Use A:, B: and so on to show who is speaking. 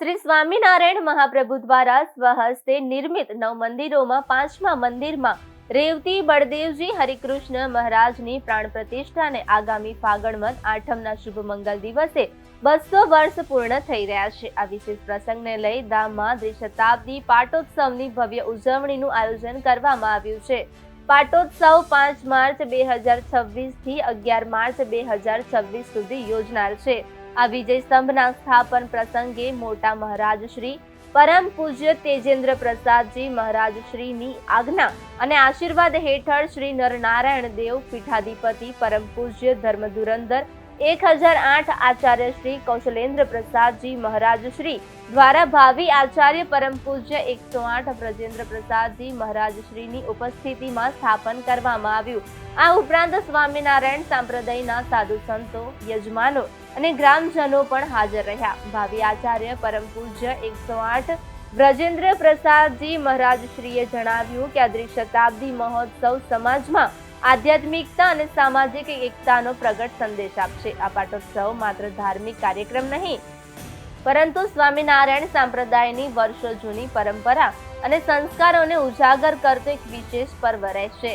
A: શ્રી સ્વામિનારાયણ મહાપ્રભુ દ્વારા સ્વહસ્તે નિર્મિત 9 મંદિરોમાં 5મા મંદિરમાં રેવતી બળદેવજી હરિકૃષ્ણ મહારાજની પ્રાણ પ્રતિષ્ઠાને આગામી ફાગણ વદ આઠમના શુભ મંગલ દિવસે 200 વર્ષ પૂર્ણ થઈ રહ્યા છે। આ વિશેષ પ્રસંગને લઈ ધામમાં દ્વિશતાબ્દી પાટોત્સવની ભવ્ય ઉજવણીનું આયોજન કરવામાં આવ્યું છે। પાટોત્સવ 5 માર્ચ 2026 થી 11 માર્ચ 2026 સુધી યોજનાર છે। આ વિજય સ્તંભના સ્થાપન પ્રસંગે મોટા મહારાજ શ્રી પરમ પૂજ્ય તેજેન્દ્ર પ્રસાદજી મહારાજ શ્રીની આજ્ઞા અને આશીર્વાદ હેઠળ શ્રી નરનારાયણ દેવ પીઠાધિપતિ પરમ પૂજ્ય ધર્મધુરંધર 1008 આચાર્ય શ્રી કૌશલેન્દ્ર પ્રસાદજી મહારાજ શ્રી દ્વારા ભાવિ આચાર્ય પરમ પૂજ્ય 108 બ્રજેન્દ્ર પ્રસાદજી મહારાજ શ્રીની ઉપસ્થિતિમાં સ્થાપન કરવામાં આવ્યું। આ ઉપરાંત સ્વામિનારાયણ સંપ્રદાયના સાધુ સંતો, યજમાનો અને ગ્રામજનો પણ હાજર રહ્યા। ભાવિ આચાર્ય પરમ પૂજ્ય 108 બ્રજેન્દ્ર પ્રસાદજી મહારાજ શ્રીએ જણાવ્યું કે આ દ્વિશતાબ્દી મહોત્સવ સમાજમાં આધ્યાત્મિકતા અને સામાજિક એકતાનો પ્રગટ સંદેશ આપશે। આ પાટોત્સવ માત્ર ધાર્મિક કાર્યક્રમ નહીં, પરંતુ સ્વામિનારાયણ સંપ્રદાયની વર્ષો જૂની પરંપરા અને સંસ્કારોને ઉજાગર કરતો એક વિશેષ પર્વ રહેશે।